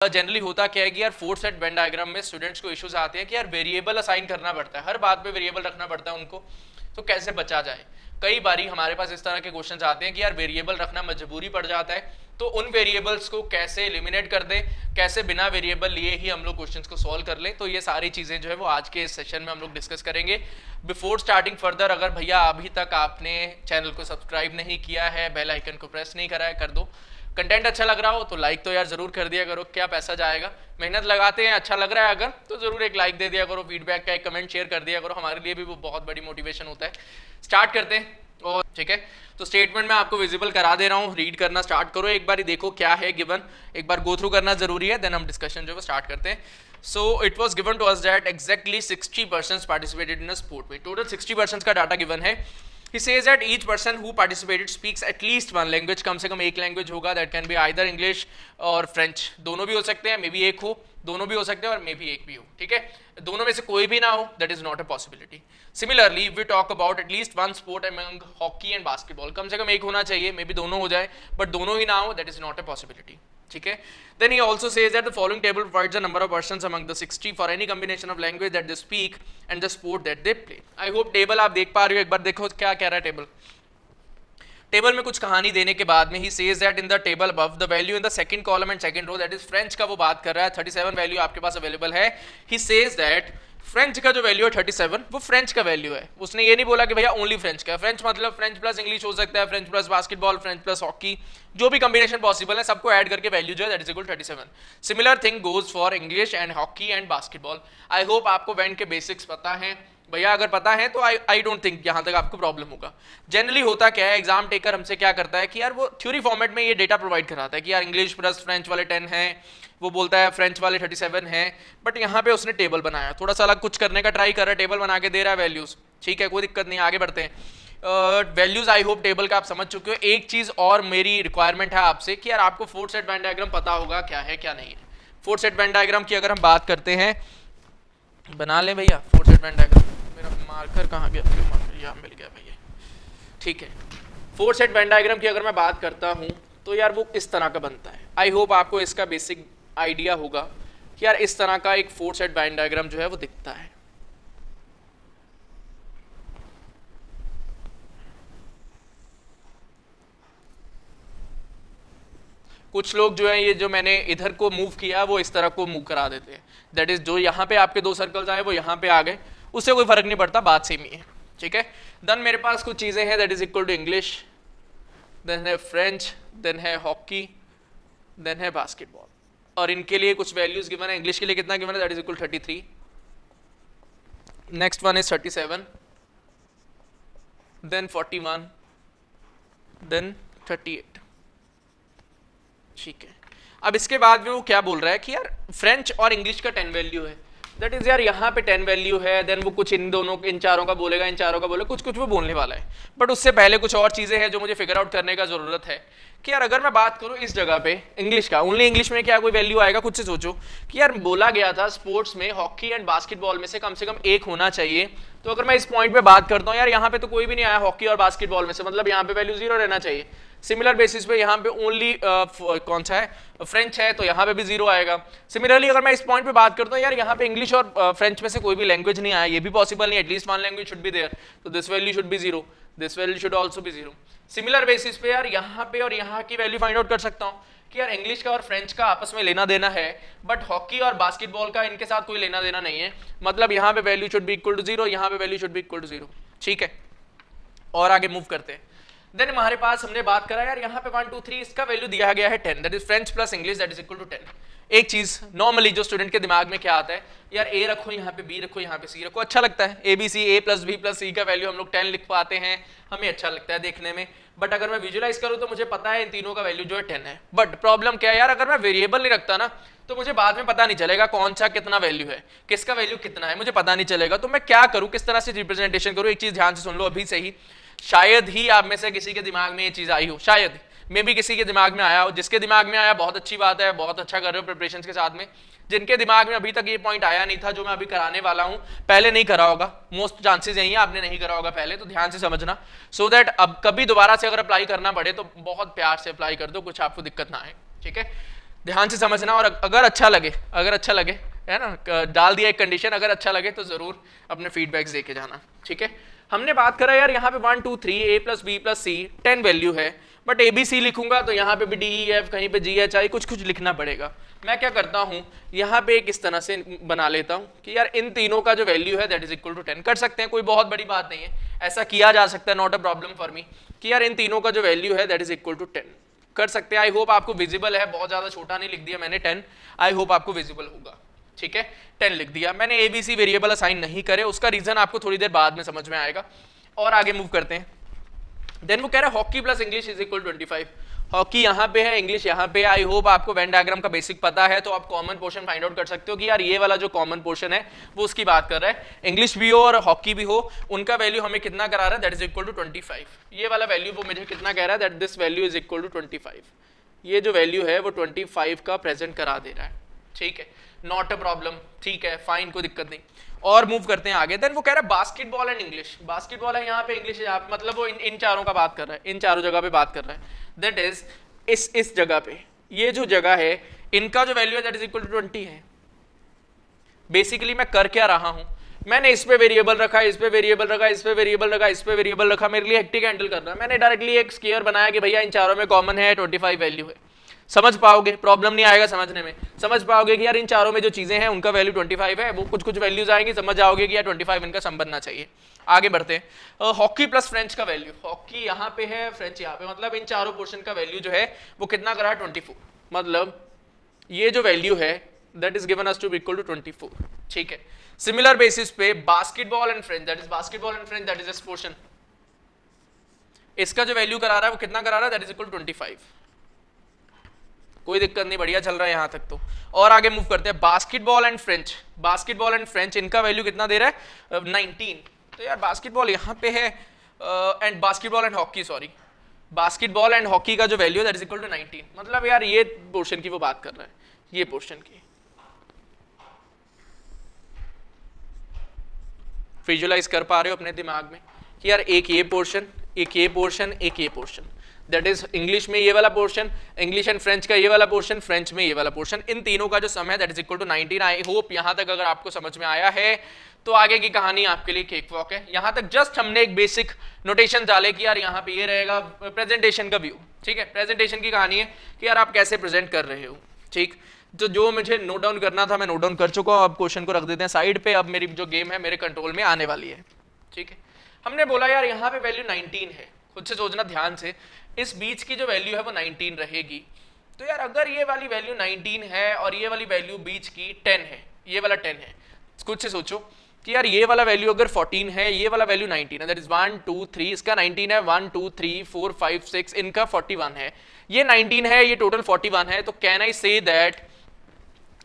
Generally होता क्या है कि यार फोर्थ सेट वेन डायग्राम में स्टूडेंट्स को इश्यूज आते हैं कि यार वेरिएबल असाइन करना पड़ता है, हर बात पे वेरिएबल रखना पड़ता है उनको, तो कैसे बचा जाए। कई बारी हमारे पास इस तरह के क्वेश्चंस आते हैं कि यार वेरिएबल रखना मजबूरी पड़ जाता है, तो उन वेरिएबल्स को कैसे एलिमिनेट कर दें, कैसे बिना वेरिएबल लिए ही हम लोग क्वेश्चंस को सॉल्व कर लें। तो ये सारी चीज़ें जो है वो आज के इस सेशन में हम लोग डिस्कस करेंगे। बिफोर स्टार्टिंग फर्दर, अगर भैया अभी तक आपने चैनल को सब्सक्राइब नहीं किया है, बेल आइकन को प्रेस नहीं करा है, कर दो। कंटेंट अच्छा लग रहा हो तो लाइक तो यार जरूर कर दिया करो, क्या पैसा जाएगा, मेहनत लगाते हैं, अच्छा लग रहा है अगर तो जरूर एक लाइक दे दिया करो, फीडबैक का एक कमेंट शेयर कर दिया करो, हमारे लिए भी वो बहुत बड़ी मोटिवेशन होता है। स्टार्ट करते हैं। और ठीक है, तो स्टेटमेंट मैं आपको विजिबल करा दे रहा हूँ, रीड करना स्टार्ट करो, एक बार देखो क्या है गिवन, एक बार गो थ्रू करना जरूरी है, देन हम डिस्कशन जो है स्टार्ट करते हैं। So it was given to us that exactly 60% participated in a sport में, टोटल 60% का डाटा गिवन है। He says that each person who participated speaks at least one language, कम से कम एक लैंग्वेज होगा, that can be either English और French, दोनों भी हो सकते हैं, मे बी एक हो, दोनों भी हो सकते हैं और मे बी एक भी हो, ठीक है, दोनों में से कोई भी ना हो, that is not a possibility. Similarly, we talk about at least one sport among hockey and basketball, कम से कम एक होना चाहिए, मे बी दोनों हो जाए, but दोनों ही ना हो, that is not a possibility. ठीक है, then he also says that the following table provides the number of persons among the 60 for any combination of language that they speak and the sport that they play. I hope table आप देख पा रहे हो, एक बार देखो क्या कह रहा है टेबल। टेबल में कुछ कहानी देने के बाद में ही says that in the table above the value in the second column and second row, that is French का वो बात कर रहा है, 37 वैल्यू आपके पास अवेलेबल है। He says that फ्रेंच का जो वैल्यू है 37 वो फ्रेंच का वैल्यू है, उसने ये नहीं बोला कि भैया ओनली फ्रेंच का है। फ्रेंच मतलब फ्रेंच प्लस इंग्लिश हो सकता है, French plus basketball, French plus hockey, जो भी कॉम्बिनेशन पॉसिबल है सबको ऐड करके वैल्यू जो है that is equal 37। Similar thing goes for English and hockey and basketball. I hope आपको वेन के बेसिक्स पता है भैया, अगर पता है तो आई डोंट थिंक यहाँ तक आपको प्रॉब्लम होगा। जनरली होता क्या है, एग्जाम टेकर हमसे क्या करता है कि यार वो थ्योरी फॉर्मेट में ये डेटा प्रोवाइड कराता है कि यार इंग्लिश प्लस फ्रेंच वाले 10 हैं, वो बोलता है फ्रेंच वाले 37 हैं, बट यहाँ पे उसने टेबल बनाया, थोड़ा सा अलग कुछ करने का ट्राई कर रहा है, टेबल बना के दे रहा है वैल्यूज, ठीक है, कोई दिक्कत नहीं, आगे बढ़ते हैं। वैल्यूज आई होप टेबल का आप समझ चुके हो। एक चीज और मेरी रिक्वायरमेंट है आपसे कि यार आपको फोर्थ सेट वेन डायग्राम पता होगा क्या है क्या नहीं है। फोर्थ सेट वेन डायग्राम की अगर हम बात करते हैं, बना लें भैया फोर्थ सेट वेन डायग्राम, मेरा मार्कर कहाँ गया, यहाँ मिल गया भैया, ठीक है। फोर्थ सेट वेन डायग्राम की अगर मैं बात करता हूँ तो यार वो इस तरह का बनता है। आई होप आपको इसका बेसिक आइडिया होगा कि यार इस तरह का एक फोर्थ सेट वेन डायग्राम जो है वो दिखता है। कुछ लोग जो है ये जो मैंने इधर को मूव किया वो इस तरह को मूव करा देते हैं, दैट इज जो यहाँ पे आपके दो सर्कल्स आए वो यहाँ पे आ गए, उससे कोई फर्क नहीं पड़ता, बात सेम ही है, ठीक है। देन मेरे पास कुछ चीजें हैं that is equal to English, then है फ्रेंच, देन है हॉकी, देन है बास्केटबॉल, और इनके लिए कुछ वैल्यूज गिवन है। इंग्लिश के लिए कितना गिवन है, that is equal 33, next one is 37, then 41, then 38, ठीक है। अब इसके बाद में वो क्या बोल रहा है कि यार फ्रेंच और इंग्लिश का 10 वैल्यू है, दैट इज यार यहाँ पे 10 वैल्यू है, देन वो कुछ इन दोनों इन चारों का बोलेगा, इन चारों का बोलेगा, कुछ कुछ वो बोलने वाला है, बट उससे पहले कुछ और चीजें हैं जो मुझे फिगर आउट करने का जरूरत है कि यार अगर मैं बात करूं इस जगह पे इंग्लिश का, ओनली इंग्लिश में क्या कोई वैल्यू आएगा। खुद से सोचो कि यार बोला गया था स्पोर्ट्स में हॉकी एंड बास्केटबॉल में से कम एक होना चाहिए, तो अगर मैं इस पॉइंट पे बात करता हूँ यार यहाँ पे तो कोई भी नहीं आया हॉकी और बास्केटबॉल में से, मतलब यहाँ पे वैल्यू 0 रहना चाहिए। सिमिलर बेसिस पे यहाँ पे ओनली कौन सा है, फ्रेंच है, तो यहाँ पे भी 0 आएगा। सिमिलरली अगर मैं इस पॉइंट पे बात करता हूँ यार यहाँ पे इंग्लिश और फ्रेंच में से कोई भी लैंग्वेज नहीं आया, ये भी पॉसिबल नहीं, at least one language should be there, तो this value should be 0, this value should also be 0। Similar basis पे यार यहाँ पे और यहाँ की वैल्यू फाइंड आउट कर सकता हूँ कि यार इंग्लिश का और फ्रेंच का आपस में लेना देना है, बट हॉकी और बास्केटबॉल का इनके साथ कोई लेना देना नहीं है, मतलब यहाँ पे value should be equal to 0, यहाँ पे value should be equal to 0, ठीक है। और आगे मूव करते हैं। देन हमारे पास हमने बात करा यार यहाँ पे 1 2 3 इसका वैल्यू दिया गया है 10, that is French plus English that is equal to 10। एक चीज नॉर्मली जो स्टूडेंट के दिमाग में क्या आता है, यार ए रखो यहाँ पे, बी रखो यहाँ पे, सी रखो, अच्छा लगता है, A B C, A plus B plus C का वैल्यू हम लोग 10 लिख पाते हैं, हमें अच्छा लगता है देखने में, बट अगर मैं विजुअलाइज करूँ तो मुझे पता है इन तीनों का वैल्यू जो है 10 है। बट प्रॉब्लम क्या है यार, अगर मैं वेरिएबल नहीं रखता ना तो मुझे बाद में पता नहीं चलेगा कौन सा कितना वैल्यू है, किसका वैल्यू कितना है, मुझे पता नहीं चलेगा, तो मैं क्या करूँ, किस तरह से रिप्रेजेंटेशन करूँ। एक चीज ध्यान से सुन लो अभी से ही, शायद ही आप में से किसी के दिमाग में ये चीज आई हो, शायद मे भी किसी के दिमाग में आया हो, जिसके दिमाग में आया बहुत अच्छी बात है, बहुत अच्छा कर रहे हो प्रिपरेशन के साथ में, जिनके दिमाग में अभी तक ये पॉइंट आया नहीं था जो मैं अभी कराने वाला हूं, पहले नहीं करा होगा, मोस्ट चांसेस यही है आपने नहीं करा होगा पहले, तो ध्यान से समझना, सो दैट अब कभी दोबारा से अगर अप्लाई करना पड़े तो बहुत प्यार से अप्लाई कर दो, कुछ आपको दिक्कत ना आए, ठीक है। ध्यान से समझना, और अगर अच्छा लगे है ना, डाल दिया एक कंडीशन, अगर अच्छा लगे तो जरूर अपने फीडबैक्स देके जाना, ठीक है। हमने बात करा यार यहाँ पे 1 2 3 a plus B plus C 10 value है, बट ए बी सी लिखूंगा तो यहाँ पे भी डी ई एफ, कहीं पे जी एच आई, कुछ लिखना पड़ेगा। मैं क्या करता हूँ यहाँ पे एक इस तरह से बना लेता हूँ कि यार इन तीनों का जो वैल्यू है दैट इज इक्वल टू 10। कर सकते हैं, कोई बहुत बड़ी बात नहीं है, ऐसा किया जा सकता है, not a problem for me, कि यार इन तीनों का जो वैल्यू है दैट इज इक्वल टू 10 कर सकते हैं। आई होप आपको विजिबल है, बहुत ज्यादा छोटा नहीं लिख दिया मैंने 10, आई होप आपको विजिबल होगा, ठीक है। 10 लिख दिया मैंने। एबीसी वेरिएबल असाइन नहीं करे, उसका रीजन आपको थोड़ी देर बाद में समझ में आएगा। और आगे मूव करते हैं। देन वो कह रहा है hockey plus English is equal 25। Hockey यहाँ पे है, इंग्लिश यहाँ पे है। आई होप आपको वेन डायग्राम का बेसिक पता है, तो आप कॉमन पोर्शन फाइंड आउट कर सकते हो कि यार ये वाला जो कॉमन पोर्शन है वो उसकी बात कर रहा है। इंग्लिश भी हो और हॉकी भी हो, उनका वैल्यू हमें कितना करा रहा है, दैट इज इक्वल टू 25। ये वाला वैल्यू वो मुझे कितना कह रहा है, that this value is equal to 25। ये जो वैल्यू है वो 25 का प्रेजेंट करा दे रहा है, ठीक है, नॉट अ प्रॉब्लम, ठीक है, फाइन, कोई दिक्कत नहीं। और मूव करते हैं आगे। देन वो कह रहा है बास्केटबॉल एंड इंग्लिश। बास्केटबॉल है यहाँ पे, इंग्लिश है यहाँ पे, मतलब वो इन चारों का बात कर रहा है, इन चारों जगह पे बात कर रहा है। दैट इज इस जगह पे, ये जो जगह है इनका जो वैल्यू है दैट इज इक्वल टू 20 है। बेसिकली मैं कर क्या रहा हूं, मैंने इस पे वेरिएबल रखा, इस पे वेरिएबल रखा, इस पे वेरिएबल रखा, इस पे वेरिएबल रखा, मेरे लिए हेक्टिक हैंडल करना है। मैंने डायरेक्टली एक स्क्वायर बनाया कि भैया इन चारों में कॉमन है 25 वैल्यू है। समझ पाओगे, प्रॉब्लम नहीं आएगा समझने में, समझ पाओगे कि यार इन चारों में जो चीजें हैं उनका वैल्यू 25 है, वो कुछ वैल्यूज आएंगी, समझ जाओगे कि यार 25 इनका सम बनना चाहिए। आगे बढ़ते हैं। हॉकी प्लस फ्रेंच का वैल्यू, हॉकी यहाँ पे है, फ्रेंच यहाँ पे, मतलब इन चारों पोर्शन का वैल्यू जो है वो कितना करा है 24। मतलब ये जो वैल्यू है that is given us to be equal to 24, ठीक है। सिमिलर बेसिस पे basketball and French, that is basketball and French, that is this portion, इसका जो वैल्यू करा रहा है वो कितना करा रहा है, दैट इज इक्वल टू 25। कोई दिक्कत नहीं, बढ़िया चल रहा है यहां तक तो। और आगे मूव करते हैं। Basketball and French, basketball and French इनका वैल्यू कितना दे रहा है 19। तो यार बास्केटबॉल यहाँ पे है and basketball and hockey, sorry, basketball and hockey का जो वैल्यू है दैट इज इक्वल टू 19। मतलब यार ये पोर्शन की वो बात कर रहा है, ये पोर्शन की। विजुअलाइज कर पा रहे हो अपने दिमाग में कि यार एक ये पोर्शन, एक ये पोर्शन, एक ये पोर्शन, दैट इज इंग्लिश में ये वाला पोर्शन, इंग्लिश एंड फ्रेंच का ये वाला पोर्शन, फ्रेंच में ये वाला पोर्शन, इन तीनों का जो सम है that is equal to 19। I hope यहां तक अगर आपको समझ में आया है तो आगे की कहानी आपके लिए केक वॉक है। यहां तक जस्ट हमने एक बेसिक नोटेशन डाले कि यार यहाँ पे ये रहेगा प्रेजेंटेशन का व्यू, ठीक है। प्रेजेंटेशन की कहानी है कि यार आप कैसे प्रेजेंट कर रहे हो, ठीक। तो जो मुझे नोट डाउन करना था मैं नोट डाउन कर चुका हूँ। अब क्वेश्चन को रख देते हैं साइड पे। अब मेरी जो गेम है मेरे कंट्रोल में आने वाली है, ठीक है। हमने बोला यार यहाँ पे वैल्यू 19 है, खुद से सोचना ध्यान से, इस बीच की जो वैल्यू है वो 19 रहेगी। तो यार अगर ये वाली वैल्यू 19 है और ये वाली वैल्यू बीच की 10 है, ये वाला 10 है, खुद से सोचो कि यार ये वाला वैल्यू अगर 14 है, ये वाला वैल्यू 19 है, दैट इज 1 2 3, इसका 19 है, 1 2 3 4 5 6, इनका 41 है, ये 19 है, ये टोटल 41 है। तो कैन आई से दैट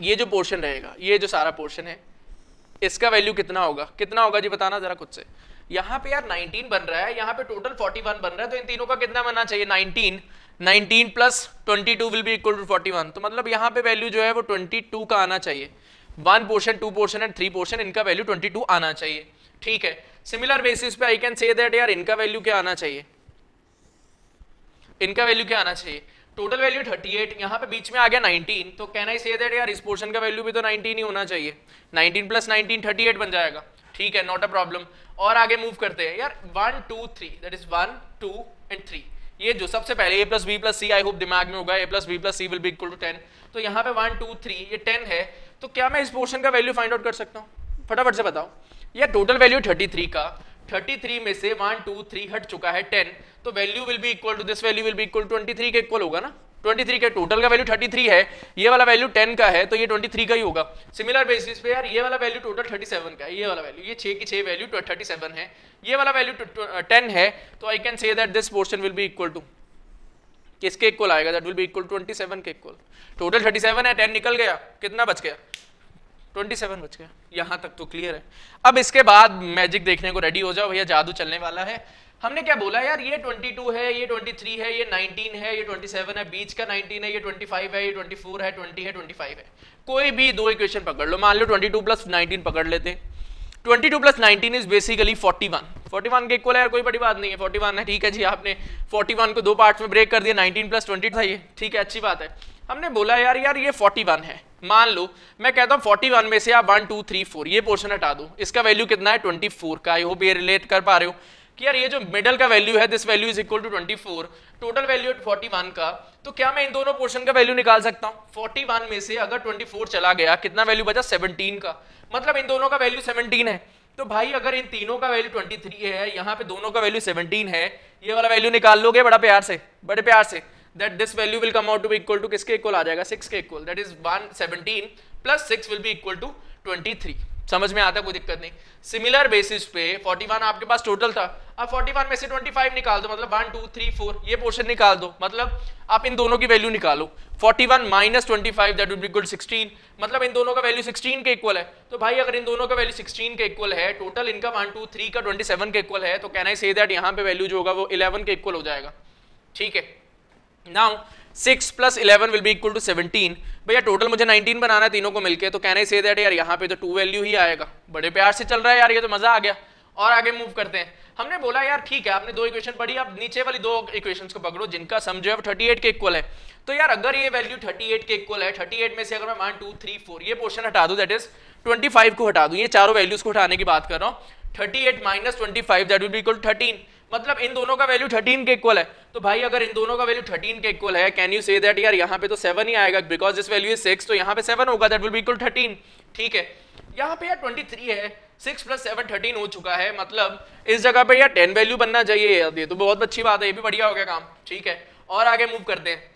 ये जो पोर्शन रहेगा, ये जो सारा पोर्शन है, इसका वैल्यू कितना होगा, कितना होगा जी बताना जरा खुद से। यहाँ पे यार 19 बन रहा है, यहाँ पे टोटल 41 बन रहा है, तो इन तीनों का कितना बनना चाहिए 19 plus 22 will be equal to 41। तो मतलब यहाँ पे वैल्यू जो है वो 22 का आना चाहिए। 1 पोर्शन 2 पोर्शन एंड 3 पोर्शन, इनका वैल्यू 22 आना चाहिए, ठीक है। सिमिलर बेसिस पे आई कैन से दैट यार इनका वैल्यू क्या आना चाहिए, इनका वैल्यू क्या आना चाहिए, टोटल वैल्यू 38, यहाँ पे बीच में आ गया 19, तो कैन आई से दैट यार इस पोर्शन का वैल्यू भी तो 19 ही होना चाहिए। 19 प्लस 19 38 बन जाएगा, ठीक है, नॉट अ प्रॉब्लम। और आगे मूव करते हैं यार 1 2 3, दैट इज 1 2 एंड 3। ये जो सबसे पहले a plus B plus C, I hope दिमाग में होगा, a plus B plus C will be equal to 10। तो यहाँ पे 1 2 3 ये 10 है, तो क्या मैं इस पोर्शन का वैल्यू फाइंड आउट कर सकता हूँ, फटाफट से बताओ। यार टोटल वैल्यू 33 का, 33 में से 1 2 3 हट चुका है 10, तो value will be equal to this value will be equal to 23 के इक्वल होगा ना। 23 के टोटल का वैल्यू 33 है, ये वाला वैल्यू 10 का है, तो ये 23 का ही होगा। सिमिलर बेसिस पे यार ये वाला वैल्यू टोटल 37 का है, ये वाला वैल्यू, ये 6 की 6 वैल्यू 37 है, ये वाला वैल्यू 10 है, तो I can say that this portion will be equal to किसके इक्वल आएगा, दैट विल बी इक्वल 27 के इक्वल। टोटल 37 है, 10 निकल गया, कितना बच गया 27 बच गया। यहां तक तो क्लियर है। अब इसके बाद मैजिक देखने को रेडी हो जाओ भैया, जादू चलने वाला है। हमने क्या बोला यार, ये 22 है, ये 23 है, ये 19 है, ये 27 है, बीच का 19 है, ये 25 है, ये 24 है, 20 है, 25 है। कोई भी दो इक्वेशन पकड़ लो, मान लो 22 प्लस 19 पकड़ लेते, 22 प्लस 19 इज बेसिकली 41। 41 के इक्वल है यार, कोई बड़ी बात नहीं है, 41 है, ठीक है जी। आपने 41 को दो पार्ट्स में ब्रेक कर दिया, 19 प्लस 20 था ये, ठीक है, अच्छी बात है। हमने बोला यार ये 41 है, मान लो मैं कहता हूँ 41 में से आप 1 2 3 4 ये पोर्शन हटा दो, इसका वैल्यू कितना है 24 का। आई होप ये रिलेट कर पा रहे हो कि यार ये जो मिडल का वैल्यू है, this value is equal to 24, total value 41 का। तो क्या मैं इन दोनों पोर्शन का वैल्यू निकाल सकता हूँ? 41 में से अगर 24 चला गया, कितना वैल्यू बचा? 17 का, मतलब इन दोनों का वैल्यू 17 है। तो भाई अगर इन तीनों का वैल्यू 23 है, यहाँ पे दोनों का वैल्यू 17 है, ये वाला वैल्यू निकाल लोगे बड़ा प्यार से, बड़े प्यार से, that this value will come out to be equal to किसके इक्वल आ जाएगा? 6 के equal, that is 117 plus 6 will be equal to 23। समझ में आता, कोई दिक्कत नहीं। सिमिलर बेसिस पे 41 आपके पास टोटल था, अब 41 में से 25 निकाल दो, मतलब 1 2 3 4 ये पोर्शन निकाल दो, मतलब आप इन दोनों की वैल्यू निकालो। 41 minus 25 that will be equal 16, मतलब इन दोनों का वैल्यू 16 के इक्वल है। तो भाई अगर इन दोनों का वैल्यू 16 के इक्वल है, टोटल इनका 1 2 3 का 27 के इक्वल है, तो कैन आई से दैट यहाँ पे वैल्यू जो होगा वो 11 के इक्वल हो जाएगा, ठीक है। Now 6 plus 11 will be equal to 17। भैया टोटल मुझे 19 बनाना है तीनों को मिलके, तो कैन आई से दैट यार यहाँ पे तो 2 वैल्यू ही आएगा। बड़े प्यार से चल रहा है यार, ये तो मजा आ गया। और आगे मूव करते हैं। हमने बोला यार ठीक है, आपने दो इक्वेशन पढ़ी, आप नीचे वाली दो इक्वेशंस को पकड़ो जिनका सम जो है 38 के इक्वल है। तो यार अगर ये वैल्यू 38 के इक्वल है, 38 में से अगर मैं 1 2 3 4 ये पोर्शन हटा दूं, दैट इज 25 को हटा दूं, ये चारों वैल्यूज को हटाने की बात कर रहा हूँ। 38 minus 25 that will be equal 13, मतलब इन दोनों का वैल्यू 13 के इक्वल है। तो भाई अगर इन दोनों का वैल्यू 13 के इक्वल है, कैन यू से दैट यार यहाँ पे तो 7 ही आएगा, बिकॉज दिस वैल्यू इज 6, तो यहाँ पे 7 होगा, दैट विल बी इक्वल 13, ठीक है। यहाँ पे यार 23 है, 6 प्लस 7 13 हो चुका है, मतलब इस जगह पे यार 10 वैल्यू बनना चाहिए। ये तो बहुत अच्छी बात है, ये भी बढ़िया हो गया काम, ठीक है। और आगे मूव करते हैं।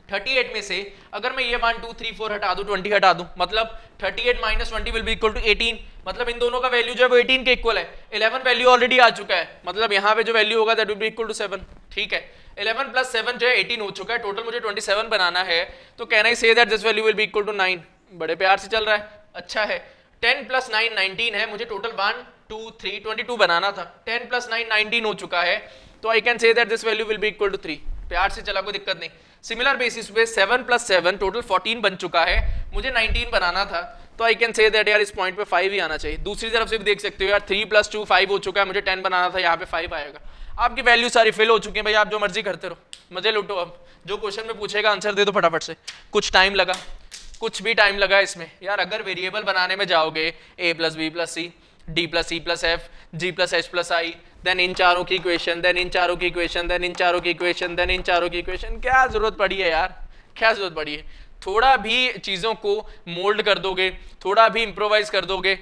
38 में से अगर मैं ये 1 2 3 4 हटा दूं, 20 हटा दूं, मतलब 38 minus 20 will be equal to 18, मतलब इन दोनों का वैल्यू जो है वो 18 के इक्वल है। 11 वैल्यू ऑलरेडी आ चुका है, मतलब यहाँ पे जो वैल्यू होगा that will be equal to 7, ठीक है। 11 प्लस 7 जो है 18 हो चुका है, टोटल मुझे 27 बनाना है। तो can I say that this value will be equal to 9। बड़े प्यार से चल रहा है, अच्छा है। 10 प्लस 9 19 है, मुझे टोटल 1 2 3 22 बनाना था। 10 प्लस 9 19 हो चुका है, तो I can say that this value will be equal to 3। प्यार से चला, कोई दिक्कत नहीं। सिमिलर बेसिस पे 7 प्लस 7 टोटल 14 बन चुका है, मुझे 19 बनाना था, तो आई कैन से दैट यार इस पॉइंट पे 5 ही आना चाहिए। दूसरी तरफ से भी देख सकते हो यार, 3 प्लस 2 5 हो चुका है, मुझे 10 बनाना था, यहाँ पे 5 आएगा। आपकी वैल्यू सारी फिल हो चुकी है भाई, आप जो मर्जी करते रहो, मजे लूटो। अब जो क्वेश्चन में पूछेगा आंसर दे दो फटाफट से। कुछ टाइम लगा, कुछ भी टाइम लगा इसमें यार। अगर वेरिएबल बनाने में जाओगे a plus B plus C, D plus C plus F, G plus H plus I, then इन चारों की इक्वेशन, देन इन चारों की इक्वेशन, देन इन चारों की इक्वेशन, देन इन चारों की इक्वेशन, क्या जरूरत पड़ी है यार, क्या जरूरत पड़ी है? थोड़ा भी चीज़ों को मोल्ड कर दोगे, थोड़ा भी इम्प्रोवाइज कर दोगे,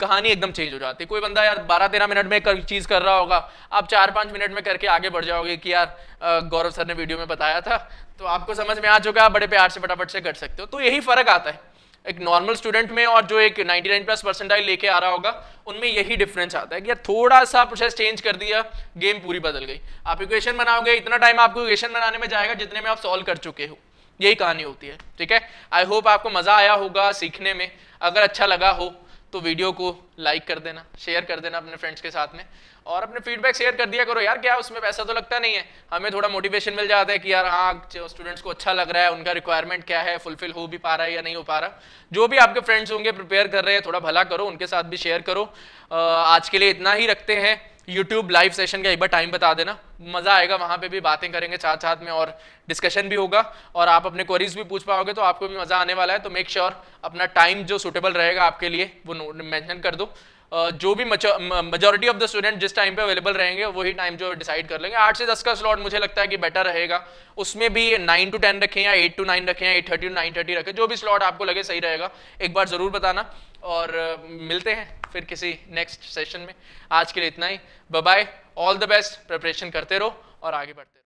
कहानी एकदम चेंज हो जाती है। कोई बंदा यार 12-13 मिनट में चीज़ कर रहा होगा, आप 4-5 मिनट में करके आगे बढ़ जाओगे कि यार गौरव सर ने वीडियो में बताया था, तो आपको समझ में आ चुका, आप बड़े प्यार से फटाफट से कर सकते हो। तो यही फर्क आता है एक नॉर्मल स्टूडेंट में और जो एक 99+ परसेंटाइल लेके आ रहा होगा, उनमें यही डिफरेंस आता है कि यार थोड़ा सा प्रोसेस चेंज कर दिया, गेम पूरी बदल गई। आप इक्वेशन बनाओगे, इतना टाइम आपको इक्वेशन बनाने में जाएगा जितने में आप सॉल्व कर चुके हो, यही कहानी होती है, ठीक है। आई होप आपको मजा आया होगा सीखने में। अगर अच्छा लगा हो तो वीडियो को लाइक कर देना, शेयर कर देना अपने फ्रेंड्स के साथ में, और अपने फीडबैक शेयर कर दिया करो यार। क्या उसमें पैसा तो लगता नहीं है, हमें थोड़ा मोटिवेशन मिल जाता है कि यार हाँ स्टूडेंट्स को अच्छा लग रहा है, उनका रिक्वायरमेंट क्या है, फुलफिल हो भी पा रहा है या नहीं हो पा रहा। जो भी आपके फ्रेंड्स होंगे प्रिपेयर कर रहे हैं, थोड़ा भला करो, उनके साथ भी शेयर करो। आज के लिए इतना ही रखते हैं। यूट्यूब लाइव सेशन का एक बार टाइम बता देना, मजा आएगा, वहाँ पे भी बातें करेंगे साथ साथ में और डिस्कशन भी होगा, और आप अपने क्वेरीज भी पूछ पाओगे, तो आपको भी मजा आने वाला है। तो मेक श्योर अपना टाइम जो सुटेबल रहेगा आपके लिए वो मेंशन कर दो। जो भी मेजॉरिटी ऑफ द स्टूडेंट जिस टाइम पे अवेलेबल रहेंगे वही टाइम जो डिसाइड कर लेंगे। 8 से 10 का स्लॉट मुझे लगता है कि बेटर रहेगा, उसमें भी 9 to 10 रखें या 8 to 9 रखें या 8:30 to 9:30 रखें, जो भी स्लॉट आपको लगे सही रहेगा, एक बार जरूर बताना। और मिलते हैं फिर किसी नेक्स्ट सेशन में। आज के लिए इतना ही, bye bye, all the best, preparation करते रहो और आगे बढ़ते रहो।